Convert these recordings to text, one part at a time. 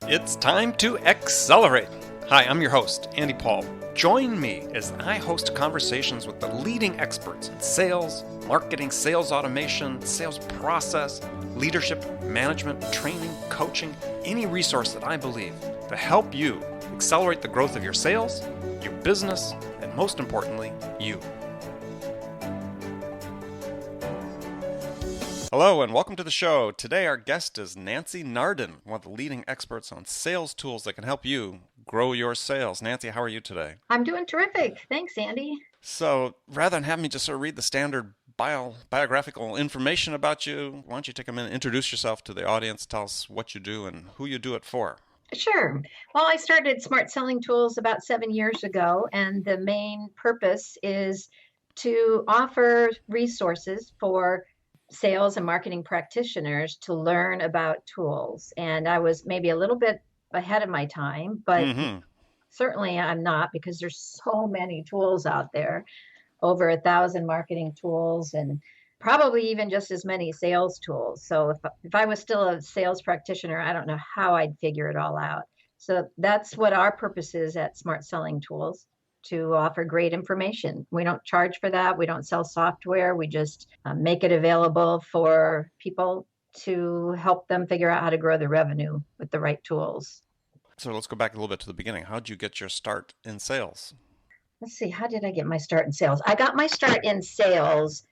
It's time to accelerate. Hi, I'm your host, Andy Paul. Join me as I host conversations with the leading experts in sales, marketing, sales automation, sales process, leadership, management, training, coaching, any resource that I believe to help you accelerate the growth of your sales, your business, and most importantly, you. Hello and welcome to the show. Today our guest is Nancy Nardin, one of the leading experts on sales tools that can help you grow your sales. Nancy, how are you today? I'm doing terrific. Thanks, Andy. So rather than have me just sort of read the standard biographical information about you, why don't you take a minute, introduce yourself to the audience, tell us what you do and who you do it for. Sure. Well, I started Smart Selling Tools about 7 years ago, and the main purpose is to offer resources for sales and marketing practitioners to learn about tools. And I was maybe a little bit ahead of my time, but Mm-hmm. certainly I'm not because there's so many tools out there. Over 1,000 marketing tools and probably even just as many sales tools. So if I was still a sales practitioner, I don't know how I'd figure it all out. So that's what our purpose is at Smart Selling Tools, to offer great information. We don't charge for that. We don't sell software. We just make it available for people to help them figure out how to grow their revenue with the right tools. So let's go back a little bit to the beginning. How'd you get your start in sales? Let's see, how did I get my start in sales? I got my start in sales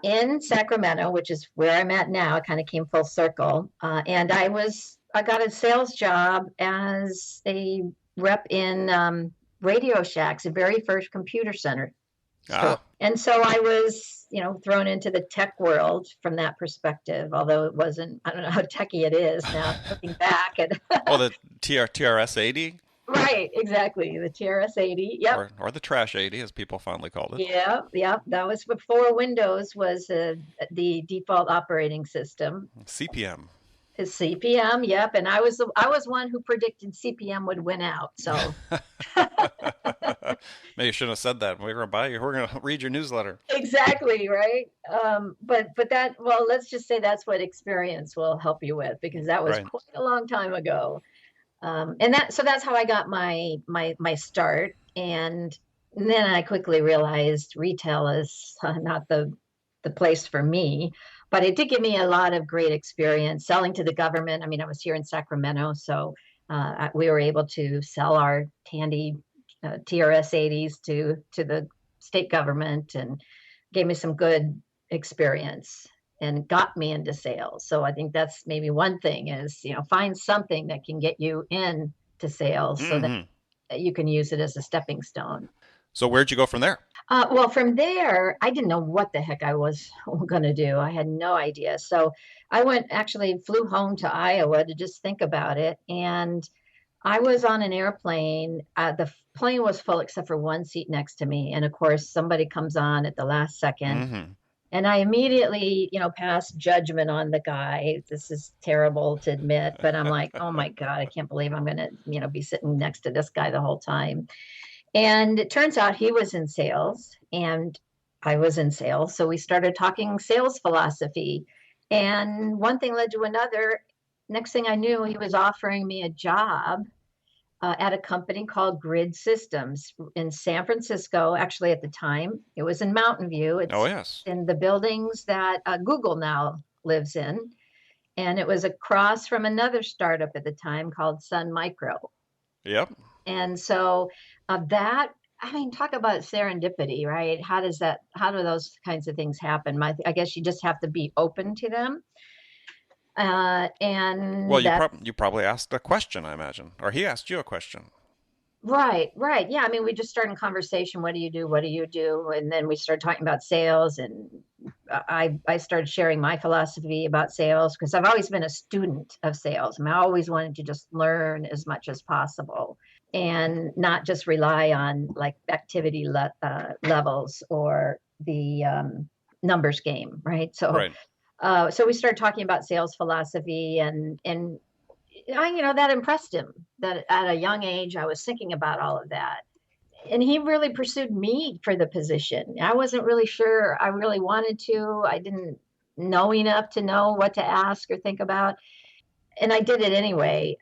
in Sacramento, which is where I'm at now. It kind of came full circle. And I got a sales job as a rep in Radio Shack's, the very first computer center store. Ah, And so I was, thrown into the tech world from that perspective, although it wasn't, I don't know how techy it is now looking back. And oh, the TRS 80 right, exactly. The TRS 80. Yep. or the Trash 80 as people fondly called it. Yeah, yeah, that was before Windows was the default operating system. CPM. Is CPM, yep, and I was one who predicted CPM would win out. So Maybe you shouldn't have said that. We're going to buy you. We're going to read your newsletter. exactly right. But that, well, let's just say that's what experience will help you with, because that was Right. quite a long time ago. And that's how I got my start. And then I quickly realized retail is not the place for me, but it did give me a lot of great experience selling to the government. I mean, I was here in Sacramento, so we were able to sell our Tandy TRS 80s to the state government, and gave me some good experience and got me into sales. So I think that's maybe one thing is, find something that can get you into sales so that Hmm. you can use it as a stepping stone. So where'd you go from there? Well, from there, I didn't know what the heck I was going to do. I had no idea. So I flew home to Iowa to just think about it. And I was on an airplane. The plane was full except for one seat next to me. And of course, somebody comes on at the last second. Hmm. And I immediately, passed judgment on the guy. This is terrible to admit, but I'm like, oh my God, I can't believe I'm going to, be sitting next to this guy the whole time. And it turns out he was in sales and I was in sales. So we started talking sales philosophy. And one thing led to another. Next thing I knew, he was offering me a job at a company called Grid Systems in San Francisco. Actually, at the time, it was in Mountain View. Oh, It's yes. in the buildings that Google now lives in. And it was across from another startup at the time called Sun Micro. Yep. And so I mean, talk about serendipity, right? How do those kinds of things happen? I guess you just have to be open to them. Well, And you that's you probably asked a question, I imagine, or he asked you a question. right, right. Yeah. I mean, we just started a conversation. What do you do? What do you do? And then we started talking about sales. And I started sharing my philosophy about sales because I've always been a student of sales. I mean, I always wanted to just learn as much as possible and not just rely on like activity levels or the numbers game, right? So, Right. so we started talking about sales philosophy, and that impressed him. That at a young age, I was thinking about all of that, and he really pursued me for the position. I wasn't really sure I really wanted to. I didn't know enough to know what to ask or think about, and I did it anyway.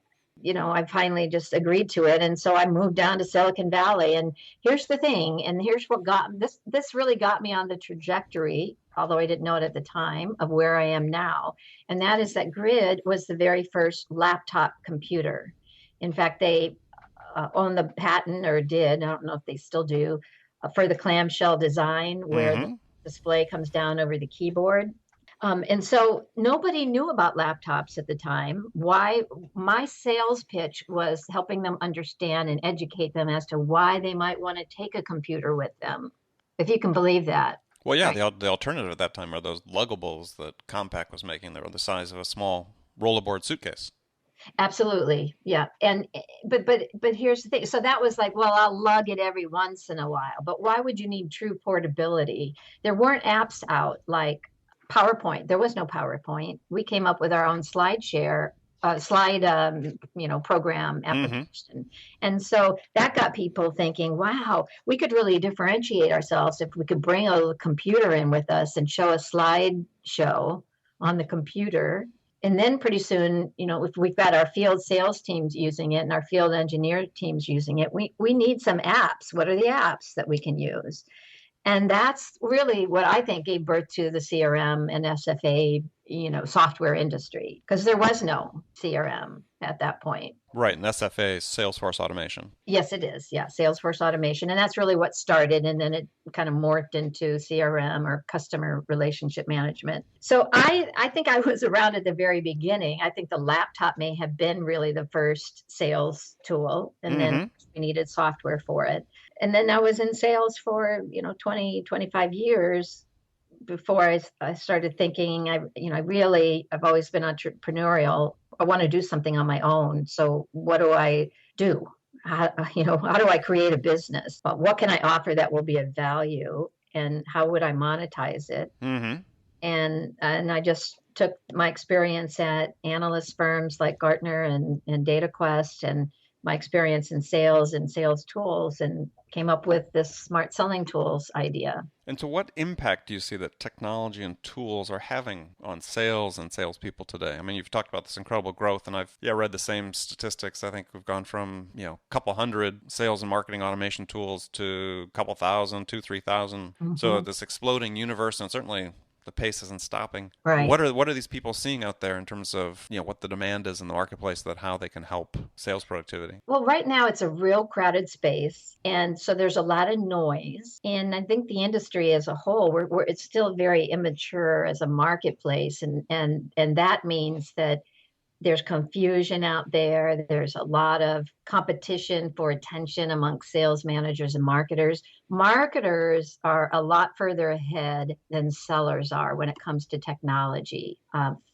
I finally just agreed to it. And so I moved down to Silicon Valley. And here's the thing, and here's what got this really got me on the trajectory, although I didn't know it at the time, of where I am now. And that is that Grid was the very first laptop computer. In fact, they own the patent, or did, I don't know if they still do, for the clamshell design where the display comes down over the keyboard. And so nobody knew about laptops at the time. Why? My sales pitch was helping them understand and educate them as to why they might want to take a computer with them, if you can believe that. Well, yeah, Right. the alternative at that time are those luggables that Compaq was making. They were the size of a small rollerboard suitcase. Absolutely. Yeah. And but here's the thing. So that was like, well, I'll lug it every once in a while. But why would you need true portability? There weren't apps out like PowerPoint. There was no PowerPoint. We came up with our own slide share, slide, program Mm-hmm. application. And so that got people thinking, wow, we could really differentiate ourselves if we could bring a computer in with us and show a slide show on the computer. And then pretty soon, if we've got our field sales teams using it and our field engineer teams using it, we need some apps. What are the apps that we can use? And that's really what I think gave birth to the CRM and SFA, software industry, because there was no CRM at that point. Right, and SFA is Salesforce Automation. Yes, it is. Yeah, Salesforce automation. And that's really what started. And then it kind of morphed into CRM, or customer relationship management. So I think I was around at the very beginning. I think the laptop may have been really the first sales tool. And then Mm-hmm. we needed software for it. And then I was in sales for, 20, 25 years before I started thinking, I've always been entrepreneurial. I want to do something on my own. So what do I do? How do I create a business? What can I offer that will be of value, and how would I monetize it? Mm-hmm. And I just took my experience at analyst firms like Gartner and DataQuest, and my experience in sales and sales tools, and came up with this smart selling tools idea. And so, what impact do you see that technology and tools are having on sales and salespeople today? I mean, you've talked about this incredible growth, and I've read the same statistics. I think we've gone from a couple hundred sales and marketing automation tools to a couple thousand, 3,000. So Hmm. this exploding universe, and certainly the pace isn't stopping. Right. What are these people seeing out there in terms of what the demand is in the marketplace, that how they can help sales productivity? Well, right now it's a real crowded space, and so there's a lot of noise. And I think the industry as a whole, it's still very immature as a marketplace, and that means that there's confusion out there. There's a lot of competition for attention amongst sales managers and marketers. Marketers are a lot further ahead than sellers are when it comes to technology.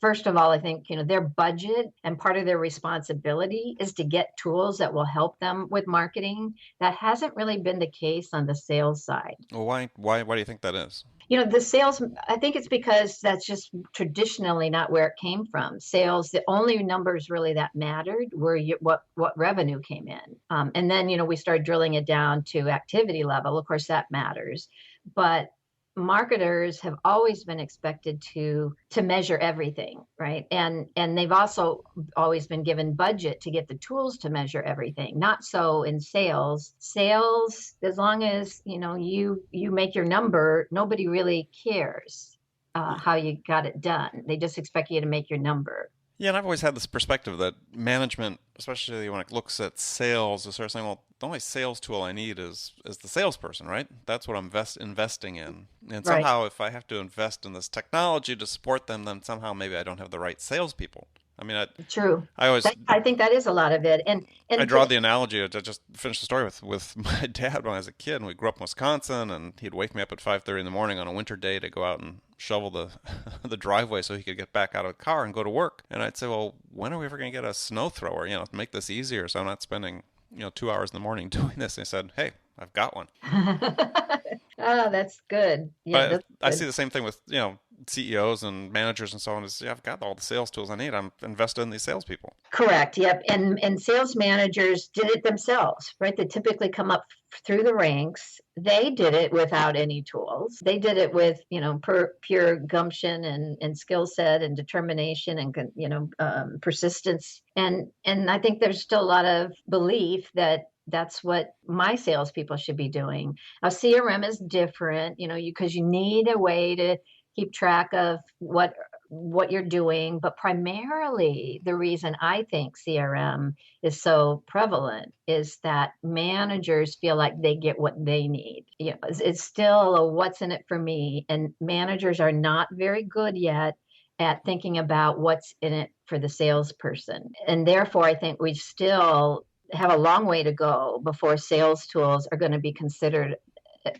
First of all, I think their budget and part of their responsibility is to get tools that will help them with marketing. That hasn't really been the case on the sales side. Well, why do you think that is? The sales, I think it's because that's just traditionally not where it came from. Sales, the only numbers really that mattered were what revenue came in. And then, we started drilling it down to activity level. Of course, that matters. But marketers have always been expected to measure everything, right? And they've also always been given budget to get the tools to measure everything. Not so in sales. Sales, as long as you make your number, nobody really cares how you got it done. They just expect you to make your number. Yeah, and I've always had this perspective that management, especially when it looks at sales, is sort of saying, well, the only sales tool I need is the salesperson, right? That's what I'm investing in. And Right. somehow, if I have to invest in this technology to support them, then somehow maybe I don't have the right salespeople. I mean, True. I always I think that is a lot of it. And I and draw the analogy to just finish the story with my dad when I was a kid, and we grew up in Wisconsin, and he'd wake me up at 5:30 in the morning on a winter day to go out and shovel the the driveway so he could get back out of the car and go to work. And I'd say, well, when are we ever going to get a snow thrower, to make this easier so I'm not spending 2 hours in the morning doing this? And he said, hey, I've got one. oh, that's good. Yeah, But that's I good. see the same thing with CEOs and managers and so on is, yeah, I've got all the sales tools I need. I'm invested in these salespeople. Correct. Yep. And sales managers did it themselves, right? They typically come up through the ranks. They did it without any tools. They did it with, pure gumption and skill set and determination and, persistence. And I think there's still a lot of belief that that's what my salespeople should be doing. Now, CRM is different, because you need a way to keep track of what you're doing, but primarily the reason I think CRM is so prevalent is that managers feel like they get what they need. It's still a what's in it for me, and managers are not very good yet at thinking about what's in it for the salesperson. And therefore, I think we still have a long way to go before sales tools are going to be considered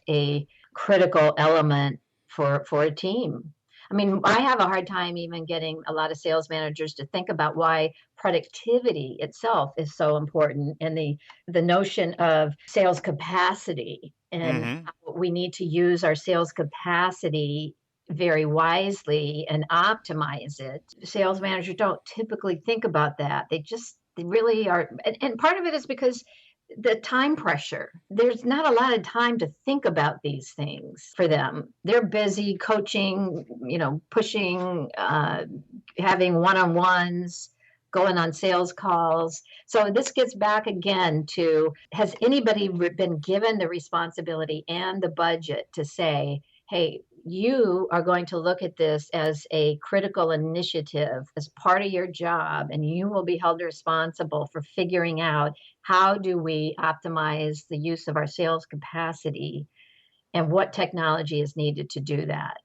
a critical element for a team. I mean, I have a hard time even getting a lot of sales managers to think about why productivity itself is so important, and the notion of sales capacity, and how we need to use our sales capacity very wisely and optimize it. Sales managers don't typically think about that. They really are. And part of it is because the time pressure. There's not a lot of time to think about these things for them. They're busy coaching, pushing, having one-on-ones, going on sales calls. So this gets back again to, has anybody been given the responsibility and the budget to say, hey, you are going to look at this as a critical initiative as part of your job, and you will be held responsible for figuring out how do we optimize the use of our sales capacity and what technology is needed to do that.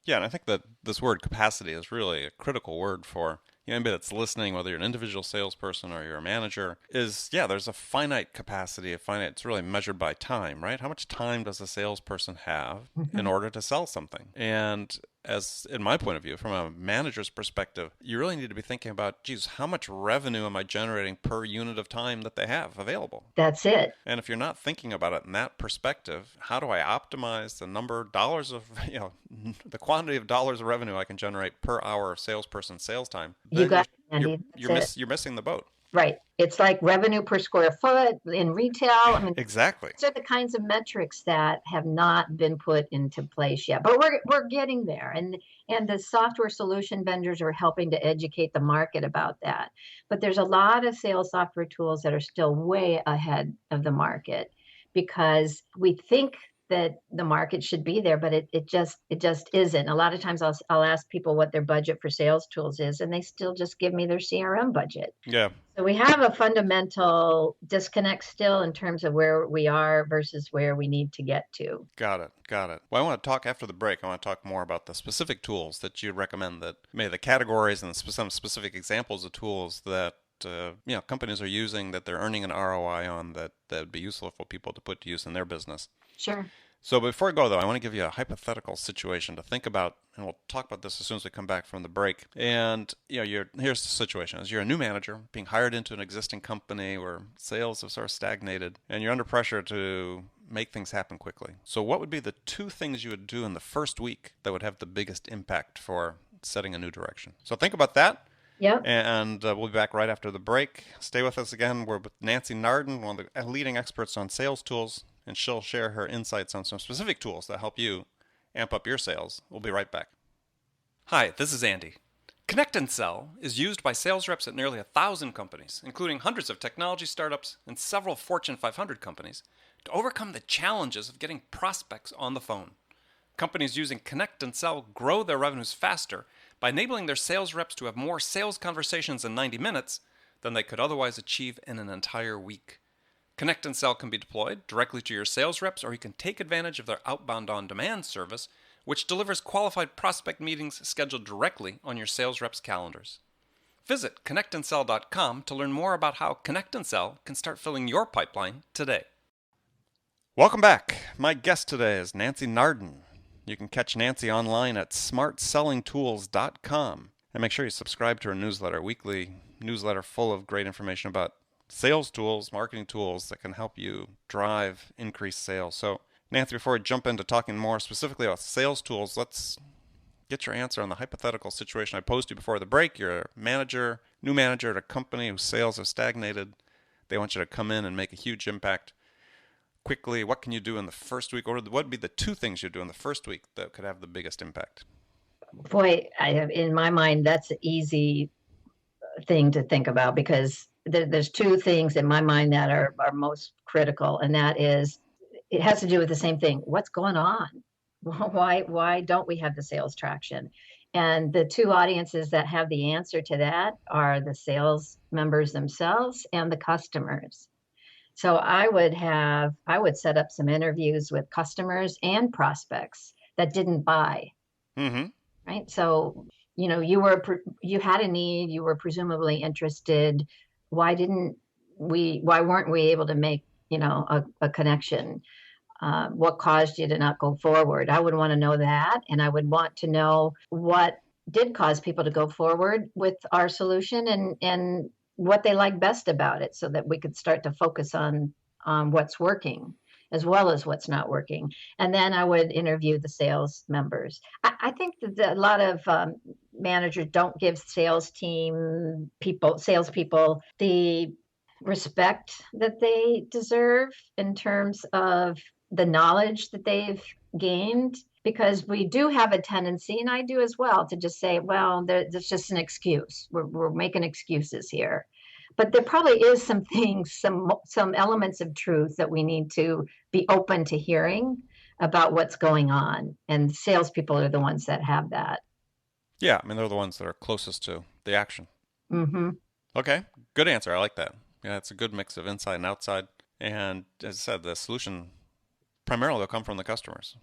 Yeah, and I think that this word capacity is really a critical word for anybody that's listening, whether you're an individual salesperson or you're a manager, there's a finite capacity, it's really measured by time, right? How much time does a salesperson have in order to sell something? And as in my point of view, from a manager's perspective, you really need to be thinking about, geez, how much revenue am I generating per unit of time that they have available? That's it. And if you're not thinking about it in that perspective, how do I optimize the number of dollars of, the quantity of dollars of revenue I can generate per hour of salesperson sales time? You got it, Then Andy. you're missing the boat. Right. It's like revenue per square foot in retail. I mean, Exactly. these are the kinds of metrics that have not been put into place yet, but we're getting there. And the software solution vendors are helping to educate the market about that. But there's a lot of sales software tools that are still way ahead of the market, because we think that the market should be there, but it just isn't. A lot of times I'll ask people what their budget for sales tools is, and they still just give me their CRM budget. Yeah. So we have a fundamental disconnect still in terms of where we are versus where we need to get to. Got it. Well, I want to talk after the break. I want to talk more about the specific tools that you recommend, that maybe the categories and some specific examples of tools that companies are using, that they're earning an ROI on, that would be useful for people to put to use in their business. Sure. So before I go, though, I want to give you a hypothetical situation to think about, and we'll talk about this as soon as we come back from the break. And here's the situation: as you're a new manager being hired into an existing company where sales have sort of stagnated, and you're under pressure to make things happen quickly. So what would be the two things you would do in the first week that would have the biggest impact for setting a new direction? So think about that. Yep. And we'll be back right after the break. Stay with us again. We're with Nancy Nardin, one of the leading experts on sales tools, and she'll share her insights on some specific tools that help you amp up your sales. We'll be right back. Hi, this is Andy. Connect and Sell is used by sales reps at nearly 1,000 companies, including hundreds of technology startups and several Fortune 500 companies, to overcome the challenges of getting prospects on the phone. Companies using Connect and Sell grow their revenues faster by enabling their sales reps to have more sales conversations in 90 minutes than they could otherwise achieve in an entire week. Connect and Sell can be deployed directly to your sales reps, or you can take advantage of their outbound on-demand service, which delivers qualified prospect meetings scheduled directly on your sales reps' calendars. Visit connectandsell.com to learn more about how Connect and Sell can start filling your pipeline today. Welcome back. My guest today is Nancy Nardin. You can catch Nancy online at smartsellingtools.com. And make sure you subscribe to her newsletter, a weekly newsletter full of great information about sales tools, marketing tools that can help you drive increased sales. So, Nancy, before we jump into talking more specifically about sales tools, let's get your answer on the hypothetical situation I posed to you before the break. You're a manager, new manager at a company whose sales have stagnated. They want you to come in and make a huge impact quickly. What can you do in the first week? Or what would be the two things you do in the first week that could have the biggest impact? Boy, I have in my mind that's an easy thing to think about because there's two things in my mind that are most critical, and that is it has to do with the same thing. What's going on? Why don't we have the sales traction? And the two audiences that have the answer to that are the sales members themselves and the customers. So I would set up some interviews with customers and prospects that didn't buy, Mm-hmm. right? So, you had a need, you were presumably interested. Why weren't we able to make, a connection? What caused you to not go forward? I would want to know that. And I would want to know what did cause people to go forward with our solution and what they like best about it so that we could start to focus on what's working as well as what's not working. And then I would interview the sales members. I think that a lot of managers don't give salespeople, the respect that they deserve in terms of the knowledge that they've gained, because we do have a tendency, and I do as well, to just say, well, that's just an excuse. We're making excuses here. But there probably is some things, some elements of truth that we need to be open to hearing about what's going on. And salespeople are the ones that have that. Yeah, I mean, they're the ones that are closest to the action. Hmm. Okay, good answer. I like that. Yeah, it's a good mix of inside and outside. And as I said, the solution primarily will come from the customers.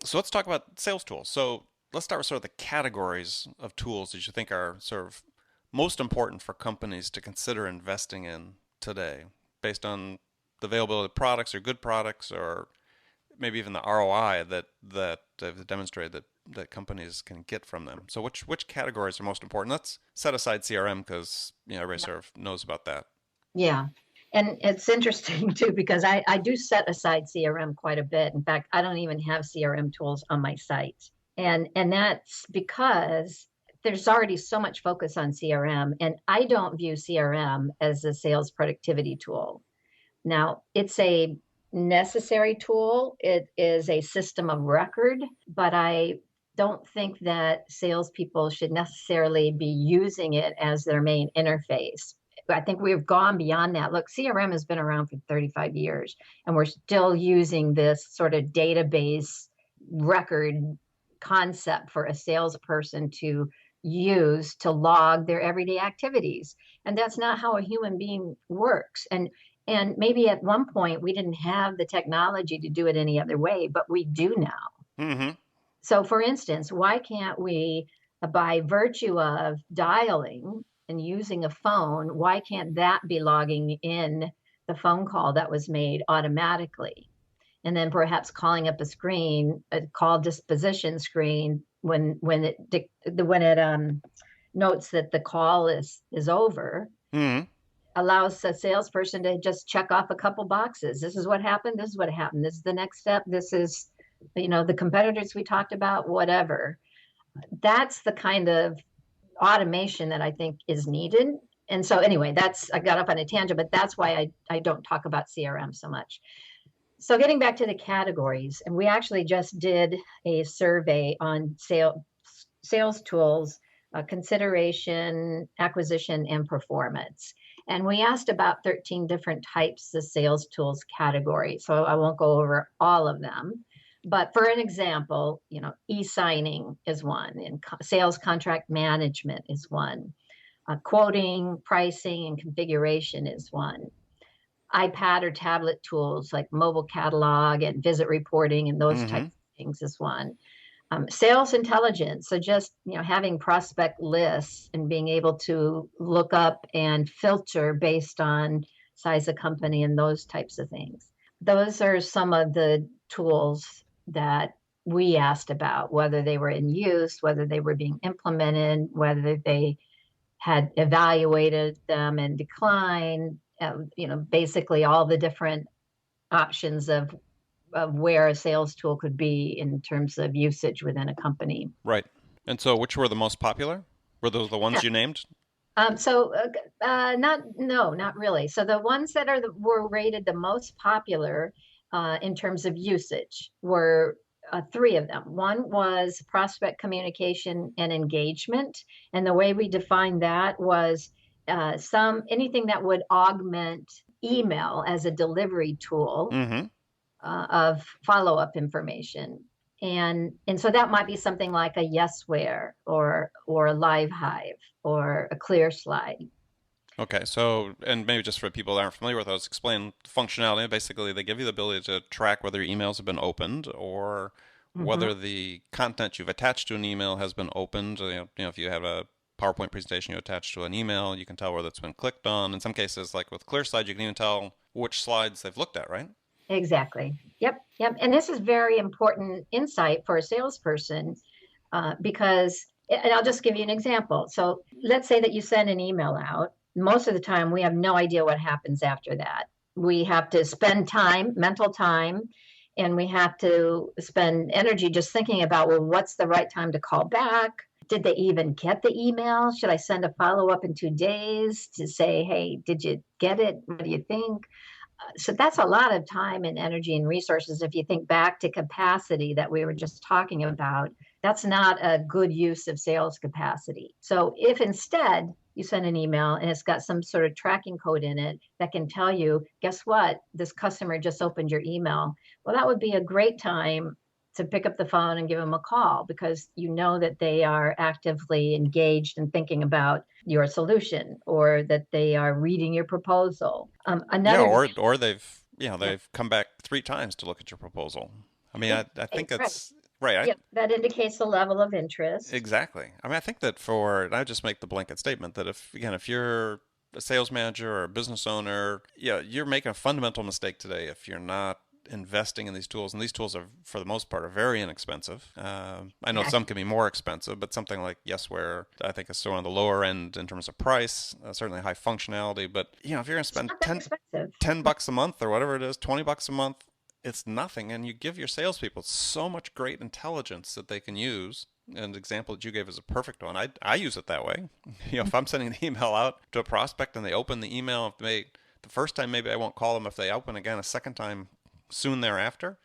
So let's talk about sales tools. So let's start with sort of the categories of tools that you think are sort of most important for companies to consider investing in today, based on the availability of products or good products, or maybe even the ROI that they've demonstrated that companies can get from them. So which categories are most important? Let's set aside CRM because everybody sort of knows about that. Yeah. And it's interesting too, because I do set aside CRM quite a bit. In fact, I don't even have CRM tools on my site. And that's because there's already so much focus on CRM, and I don't view CRM as a sales productivity tool. Now, it's a necessary tool. It is a system of record, but I don't think that salespeople should necessarily be using it as their main interface. I think we've gone beyond that. Look, CRM has been around for 35 years, and we're still using this sort of database record concept for a salesperson to use to log their everyday activities. And that's not how a human being works. And maybe at one point we didn't have the technology to do it any other way, but we do now. Mm-hmm. So for instance, why can't we, by virtue of dialing and using a phone, why can't that be logging in the phone call that was made automatically? And then perhaps calling up a call disposition screen when it notes that the call is over, Mm-hmm. allows a salesperson to just check off a couple boxes. This is what happened. This is what happened. This is the next step. This is, the competitors we talked about, whatever. That's the kind of automation that I think is needed. And so anyway, I got up on a tangent, but that's why I don't talk about CRM so much. So getting back to the categories, and we actually just did a survey on sales tools, consideration, acquisition, and performance. And we asked about 13 different types of sales tools categories. So I won't go over all of them. But for an example, e-signing is one, and sales contract management is one. Quoting, pricing, and configuration is one. iPad or tablet tools like mobile catalog and visit reporting and those Mm-hmm. types of things is one. Sales intelligence, so just having prospect lists and being able to look up and filter based on size of company and those types of things. Those are some of the tools that we asked about, whether they were in use, whether they were being implemented, whether they had evaluated them and declined, basically all the different options of of where a sales tool could be in terms of usage within a company. Right. And so, which were the most popular? Were those the ones you named? Not no, not really. So the ones that were rated the most popular in terms of usage were three of them. One was prospect communication and engagement, and the way we defined that was some anything that would augment email as a delivery tool Mm-hmm. of follow-up information. And so that might be something like a Yesware or a Live Hive or a Clear Slide. Okay, so, and maybe just for people that aren't familiar with those, explain functionality. Basically, they give you the ability to track whether your emails have been opened or Hmm. whether the content you've attached to an email has been opened. If you have a PowerPoint presentation you attach to an email, you can tell whether it's been clicked on. In some cases, like with ClearSlide, you can even tell which slides they've looked at, right? Exactly. Yep. Yep. And this is very important insight for a salesperson because, and I'll just give you an example. So let's say that you send an email out. Most of the time, we have no idea what happens after that. We have to spend time, mental time, and we have to spend energy just thinking about, well, what's the right time to call back? Did they even get the email? Should I send a follow up in 2 days to say, hey, did you get it? What do you think? So that's a lot of time and energy and resources. If you think back to capacity that we were just talking about, that's not a good use of sales capacity. So if instead you send an email and it's got some sort of tracking code in it that can tell you, guess what, this customer just opened your email, well, that would be a great time to pick up the phone and give them a call because you know that they are actively engaged and thinking about your solution or that they are reading your proposal. Yeah, Another or they've yeah, they've come back 3 times to look at your proposal. I mean, I right, think right. it's right. Yep, that indicates the level of interest. Exactly. I mean, I think that I just make the blanket statement that if you're a sales manager or a business owner, yeah, you're making a fundamental mistake today if you're not investing in these tools. And these tools are, for the most part, are very inexpensive. I know Yeah, some can be more expensive, but something like Yesware, I think is still on the lower end in terms of price, certainly high functionality. But if you're going to it's spend not that expensive. 10 bucks a month or whatever it is, 20 bucks a month, it's nothing. And you give your salespeople so much great intelligence that they can use. An example that you gave is a perfect one. I use it that way. If I'm sending an email out to a prospect and they open the email, if the first time maybe I won't call them. If they open again a second time soon thereafter,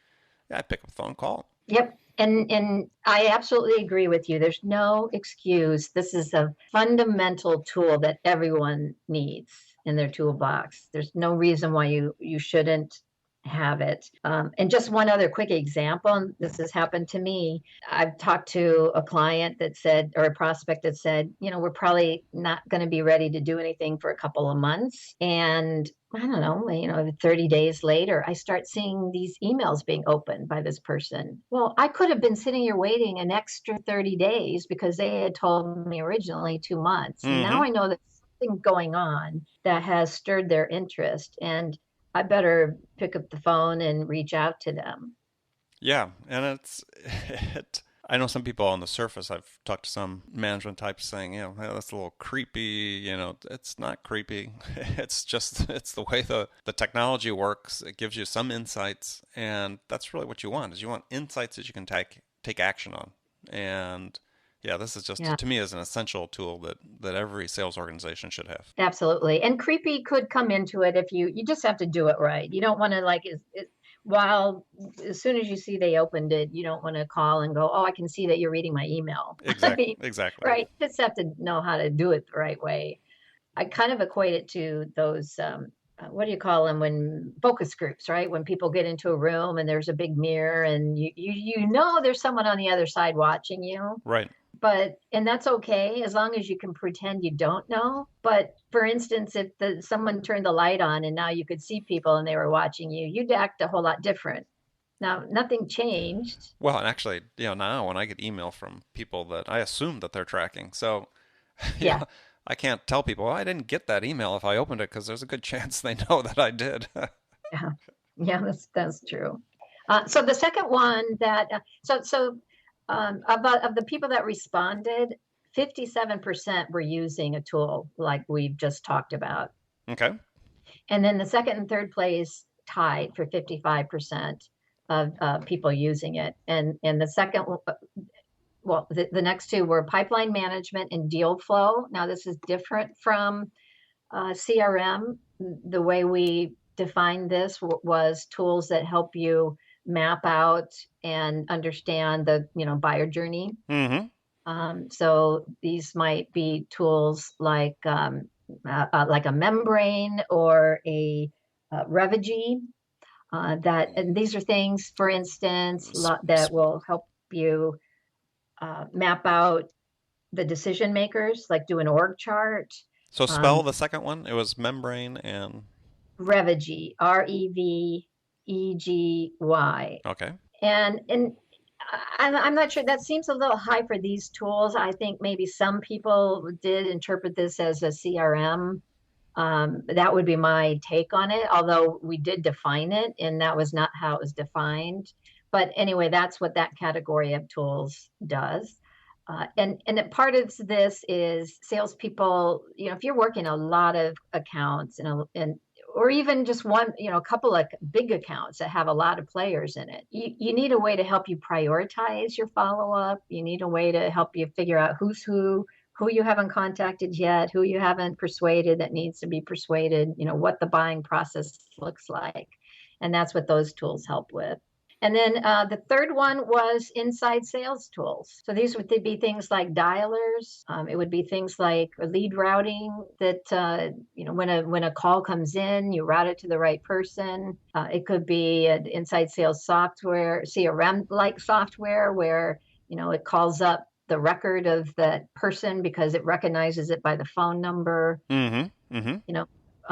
yeah, I pick up the phone call. Yep. And I absolutely agree with you. There's no excuse. This is a fundamental tool that everyone needs in their toolbox. There's no reason why you shouldn't have it. And just one other quick example, and this has happened to me. I've talked to a client that said, or a prospect that said, we're probably not going to be ready to do anything for a couple of months. And I don't know, 30 days later, I start seeing these emails being opened by this person. Well, I could have been sitting here waiting an extra 30 days because they had told me originally 2 months. And now Mm-hmm. I know there's something going on that has stirred their interest. And I better pick up the phone and reach out to them. Yeah, and it. I know some people on the surface. I've talked to some management types saying, "Hey, that's a little creepy." It's not creepy. It's the way the technology works. It gives you some insights, and that's really what you want. Is you want insights that you can take action on. And yeah, this is just Yeah, to me is an essential tool that every sales organization should have. absolutely. And creepy could come into it if you just have to do it right. You don't want to like while as soon as you see they opened it, you don't want to call and go, "Oh, I can see that you're reading my email." I mean, Exactly. right? You just have to know how to do it the right way. I kind of equate it to those what do you call them when focus groups, right? When people get into a room and there's a big mirror and you know there's someone on the other side watching you, Right. and that's okay as long as you can pretend you don't know. But for instance, if someone turned the light on and now you could see people and they were watching you, you'd act a whole lot different. Now, nothing changed. Well, and actually, now when I get email from people that I assume that they're tracking, so Yeah, I can't tell people, I didn't get that email if I opened it because there's a good chance they know that I did. yeah, yeah, that's true. So the second one that about of the people that responded, 57% were using a tool like we've just talked about. Okay. And then the second and third place tied for 55%. of people using it. And the second, well, the next two were pipeline management and deal flow. Now, this is different from CRM. The way we defined this was tools that help you map out and understand the buyer journey. Mm-hmm. So these might be tools like a membrane or a Revigi. And these are things, for instance, that will help you map out the decision makers, like do an org chart. So spell Um, the second one. It was membrane and Revigi, Revegi. okay. And I'm not sure. That seems a little high for these tools. I think maybe some people did interpret this as a CRM. That would be my take on it, although we did define it, and that was not how it was defined. But anyway, that's what that category of tools does. And part of this is salespeople, if you're working a lot of accounts and or even just one, a couple of big accounts that have a lot of players in it, you need a way to help you prioritize your follow-up. You need a way to help you figure out who's who you haven't contacted yet, who you haven't persuaded that needs to be persuaded, what the buying process looks like. And that's what those tools help with. And then the third one was inside sales tools. So these would be things like dialers. It would be things like lead routing that, when a call comes in, you route it to the right person. It could be an inside sales software, CRM-like software where, it calls up the record of that person because it recognizes it by the phone number. Mm-hmm. Mm-hmm.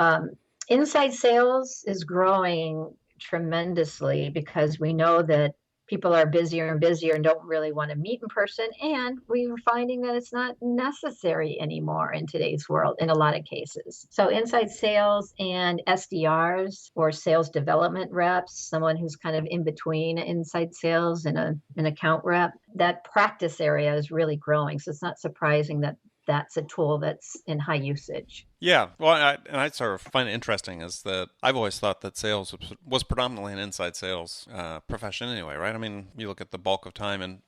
Um, inside sales is growing tremendously because we know that people are busier and busier and don't really want to meet in person. And we are finding that it's not necessary anymore in today's world in a lot of cases. So inside sales and SDRs, or sales development reps, someone who's kind of in between inside sales and an account rep, that practice area is really growing. So it's not surprising that that's a tool that's in high usage. Yeah, well, I sort of find it interesting is that I've always thought that sales was predominantly an inside sales profession anyway, right? I mean, you look at the bulk of time and,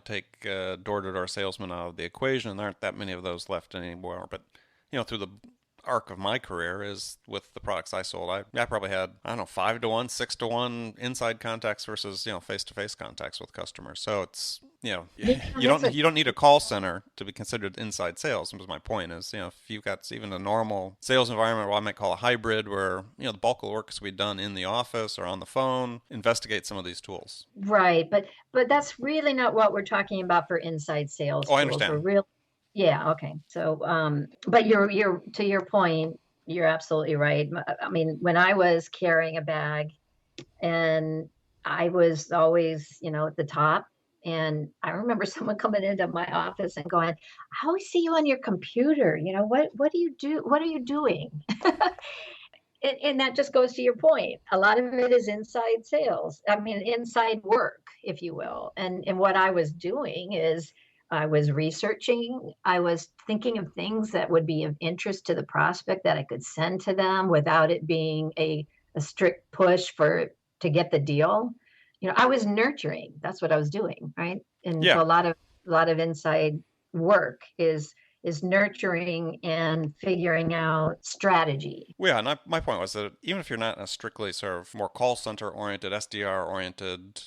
take door-to-door salesmen out of the equation, and there aren't that many of those left anymore. But, through the arc of my career is with the products I sold, I probably had, I don't know, 5-to-1, 6-to-1 inside contacts versus, face-to-face contacts with customers. So it's, Yeah, you don't need a call center to be considered inside sales. Was my point is, if you've got even a normal sales environment, what I might call a hybrid, where the bulk of the work is to be done in the office or on the phone, investigate some of these tools. right. But that's really not what we're talking about for inside sales Oh, I tools. We're understand. real. Yeah, okay. So, but you're to your point, you're absolutely right. I mean, when I was carrying a bag and I was always, at the top, and I remember someone coming into my office and going, "I always see you on your computer. What do you do? What are you doing?" And that just goes to your point. A lot of it is inside sales. I mean, inside work, if you will. And what I was doing is I was researching. I was thinking of things that would be of interest to the prospect that I could send to them without it being a strict push to get the deal. I was nurturing. That's what I was doing, right? And so Yeah. a lot of inside work is nurturing and figuring out strategy. Well, yeah, and my point was that even if you're not in a strictly sort of more call center oriented, SDR oriented,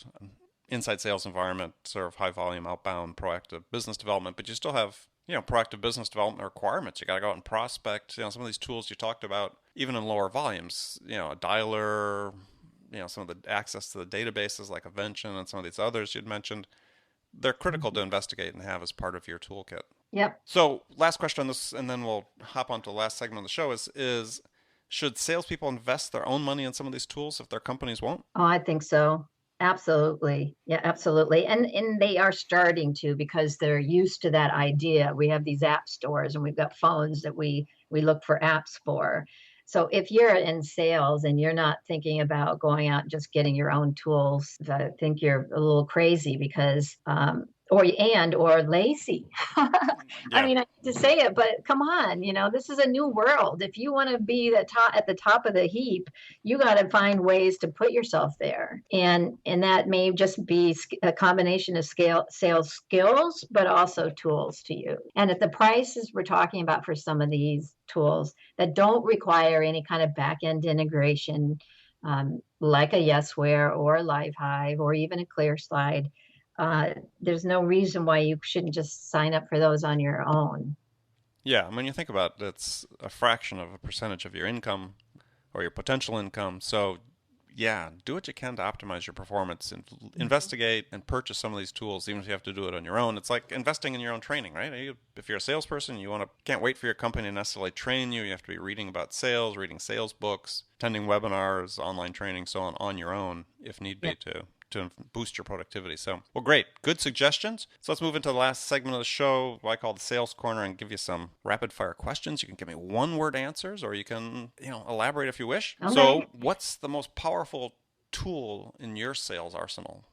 inside sales environment, sort of high volume, outbound, proactive business development, but you still have, proactive business development requirements. You got to go out and prospect, some of these tools you talked about, even in lower volumes, a dialer, some of the access to the databases like Avention and some of these others you'd mentioned, they're critical to investigate and have as part of your toolkit. Yep. So, last question on this, and then we'll hop on to the last segment of the show is should salespeople invest their own money in some of these tools if their companies won't? Oh, I think so. Absolutely. Yeah, absolutely. And they are starting to because they're used to that idea. We have these app stores and we've got phones that we look for apps for. So if you're in sales and you're not thinking about going out and just getting your own tools, I think you're a little crazy because or lazy. I Yeah. mean, I hate to say it, but come on, this is a new world. If you want to be at the top of the heap, you got to find ways to put yourself there. And that may just be a combination of sales skills, but also tools to use. And at the prices we're talking about for some of these tools that don't require any kind of back end integration, like a Yesware or a Livehive or even a ClearSlide, there's no reason why you shouldn't just sign up for those on your own. Yeah, when you think about it, it's a fraction of a percentage of your income or your potential income. So, yeah, do what you can to optimize your performance and investigate and purchase some of these tools, even if you have to do it on your own. It's like investing in your own training, right? If you're a salesperson, can't wait for your company to necessarily train you. You have to be reading about sales, reading sales books, attending webinars, online training, so on your own, if need Yeah. be, to boost your productivity. So, well, great. Good suggestions. So let's move into the last segment of the show, what I call the sales corner, and give you some rapid fire questions. You can give me one word answers or you can, elaborate if you wish. Okay. So what's the most powerful tool in your sales arsenal?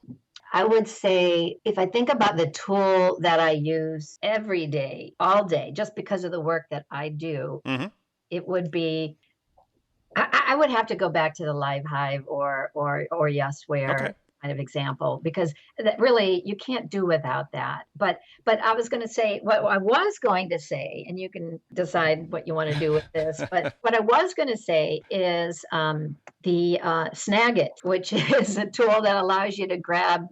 I would say if I think about the tool that I use every day, all day, just because of the work that I do, Mm-hmm. it would be I would have to go back to the Live Hive or Yesware Okay. kind of example because that really you can't do without that. But I was going to say what I was going to say, and you can decide what you want to do with this. But what I was going to say is the Snagit, which is a tool that allows you to grab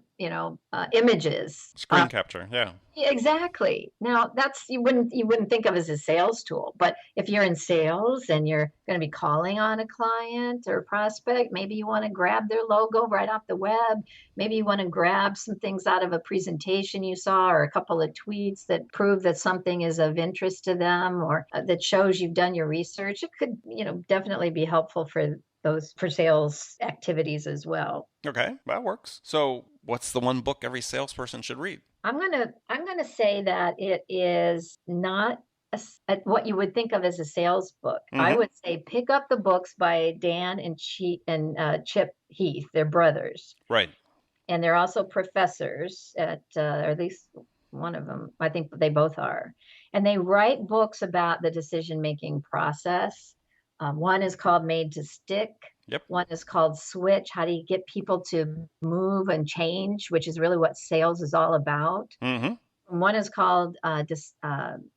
images. Screen capture. Yeah. Yeah, exactly. Now that's you wouldn't think of as a sales tool, but if you're in sales and you're going to be calling on a client or prospect, maybe you want to grab their logo right off the web. Maybe you want to grab some things out of a presentation you saw or a couple of tweets that prove that something is of interest to them or that shows you've done your research. It could, definitely be helpful for sales activities as well. Okay. That works. So what's the one book every salesperson should read? I'm gonna say that it is not what you would think of as a sales book. I Mm-hmm. would say pick up the books by Dan and Chip Heath. They're brothers, Right. and they're also professors or at least one of them. I think they both are, and they write books about the decision making process. One is called Made to Stick. Yep. One is called Switch. How do you get people to move and change, which is really what sales is all about. Mm-hmm. One is called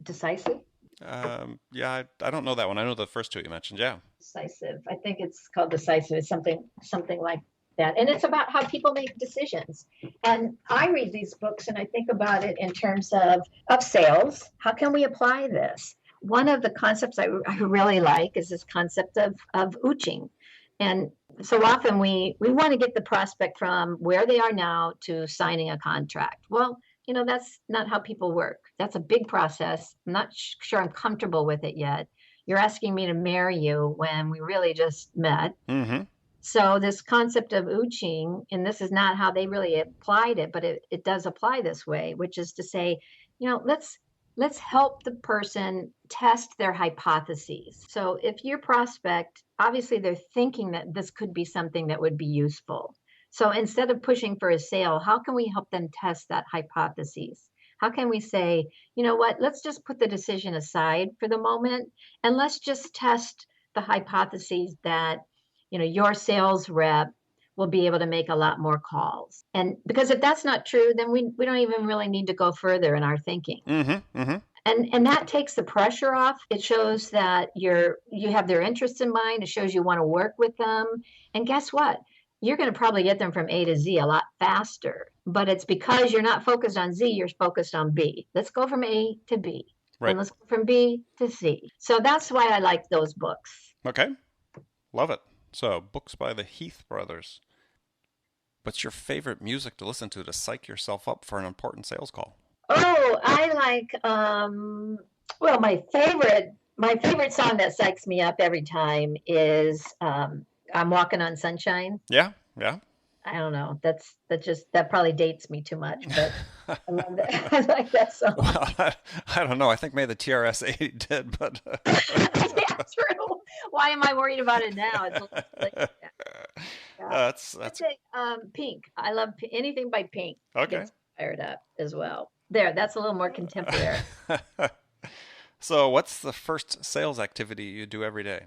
Decisive. Yeah, I don't know that one. I know the first two you mentioned. Yeah. Decisive. I think it's called Decisive. It's something like that. And it's about how people make decisions. And I read these books and I think about it in terms of sales. How can we apply this? One of the concepts I really like is this concept of ooching. And so often we want to get the prospect from where they are now to signing a contract. Well, that's not how people work. That's a big process. I'm not sure I'm comfortable with it yet. You're asking me to marry you when we really just met. Mm-hmm. So this concept of ooching, and this is not how they really applied it, but it does apply this way, which is to say, let's help the person test their hypotheses. So if your prospect, obviously they're thinking that this could be something that would be useful. So instead of pushing for a sale, how can we help them test that hypothesis? How can we say, you know what, let's just put the decision aside for the moment and let's just test the hypotheses that your sales rep will be able to make a lot more calls. And because if that's not true, then we don't even really need to go further in our thinking. Mm-hmm. Mm-hmm. And that takes the pressure off. It shows that you have their interests in mind. It shows you want to work with them. And guess what? You're going to probably get them from A to Z a lot faster. But it's because you're not focused on Z, you're focused on B. Let's go from A to B. Right. And let's go from B to C. So that's why I like those books. Okay. Love it. So, books by the Heath brothers. What's your favorite music to listen to psych yourself up for an important sales call? Oh, I like well, my favorite song that psychs me up every time is I'm Walking on Sunshine. Yeah, yeah. I don't know. That probably dates me too much, but I love that. I like that song. Well, I don't know. I think maybe the TRS-80 did, but Yeah, true. Why am I worried about it now? It's like, yeah. that's I'd say Pink. I love anything by Pink. okay. fired up as well. There, that's a little more contemporary. So, what's the first sales activity you do every day?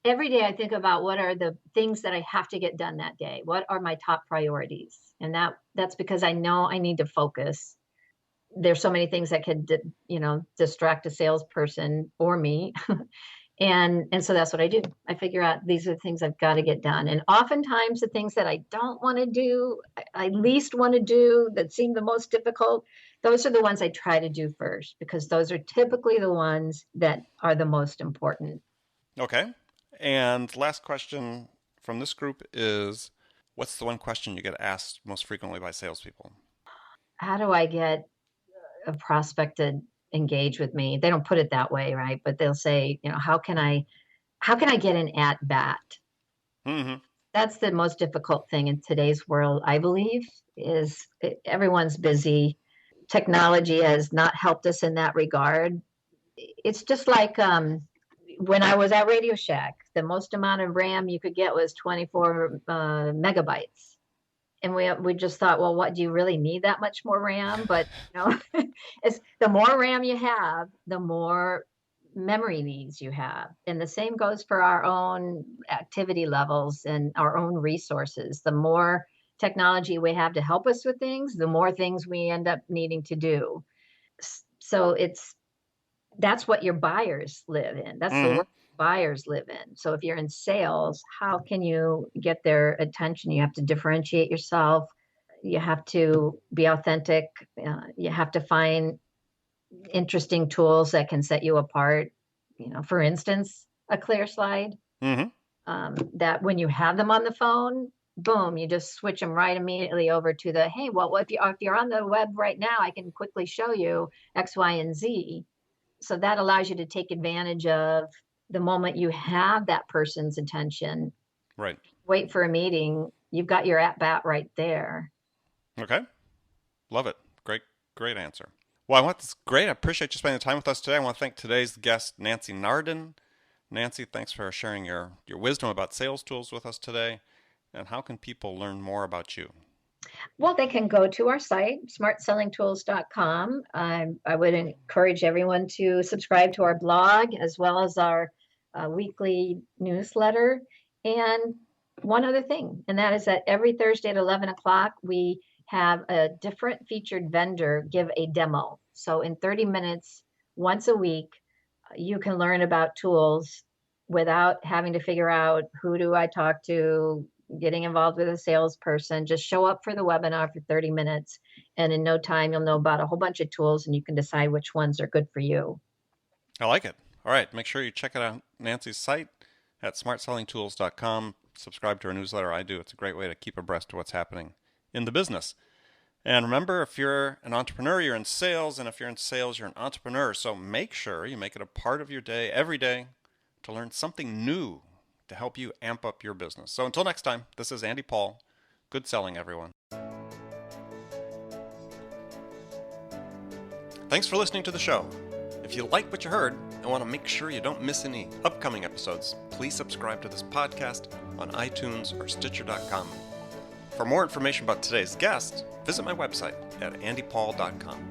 Every day I think about what are the things that I have to get done that day. What are my top priorities? And that's because I know I need to focus. There's so many things that could, distract a salesperson or me. And so that's what I do. I figure out these are the things I've got to get done. And oftentimes the things that I don't want to do, I least want to do, that seem the most difficult, those are the ones I try to do first because those are typically the ones that are the most important. Okay. And last question from this group is, what's the one question you get asked most frequently by salespeople? How do I get a prospect to engage with me? They don't put it that way, right? But they'll say, how can I get an at bat? Mm-hmm. That's the most difficult thing in today's world, I believe, everyone's busy. Technology has not helped us in that regard. It's just like when I was at Radio Shack, the most amount of RAM you could get was 24 megabytes. And we just thought, well, what do you really need that much more RAM? But it's the more RAM you have, the more memory needs you have. And the same goes for our own activity levels and our own resources. The more technology we have to help us with things, the more things we end up needing to do. So that's what your buyers live in. That's the Mm-hmm. world buyers live in. So if you're in sales, how can you get their attention? You have to differentiate yourself. You have to be authentic. You have to find interesting tools that can set you apart. For instance, a clear slide. Mm-hmm. That when you have them on the phone, boom, you just switch them right immediately over to the, hey, well, if you're on the web right now, I can quickly show you X, Y, and Z. So that allows you to take advantage of the moment you have that person's attention. Right. Wait for a meeting, you've got your at bat right there. Okay. Love it. Great answer. Well, that's great. I appreciate you spending the time with us today. I want to thank today's guest, Nancy Nardin. Nancy, thanks for sharing your wisdom about sales tools with us today. And how can people learn more about you? Well, they can go to our site, smartsellingtools.com. I would encourage everyone to subscribe to our blog as well as our weekly newsletter. And one other thing, and that is that every Thursday at 11 o'clock, we have a different featured vendor give a demo. So in 30 minutes, once a week, you can learn about tools without having to figure out who do I talk to, getting involved with a salesperson. Just show up for the webinar for 30 minutes, and in no time, you'll know about a whole bunch of tools, and you can decide which ones are good for you. I like it. All right. Make sure you check out Nancy's site at smartsellingtools.com. Subscribe to her newsletter. I do. It's a great way to keep abreast of what's happening in the business. And remember, if you're an entrepreneur, you're in sales, and if you're in sales, you're an entrepreneur. So make sure you make it a part of your day every day to learn something new to help you amp up your business. So until next time, this is Andy Paul. Good selling, everyone. Thanks for listening to the show. If you like what you heard and want to make sure you don't miss any upcoming episodes, please subscribe to this podcast on iTunes or Stitcher.com. For more information about today's guest, visit my website at andypaul.com.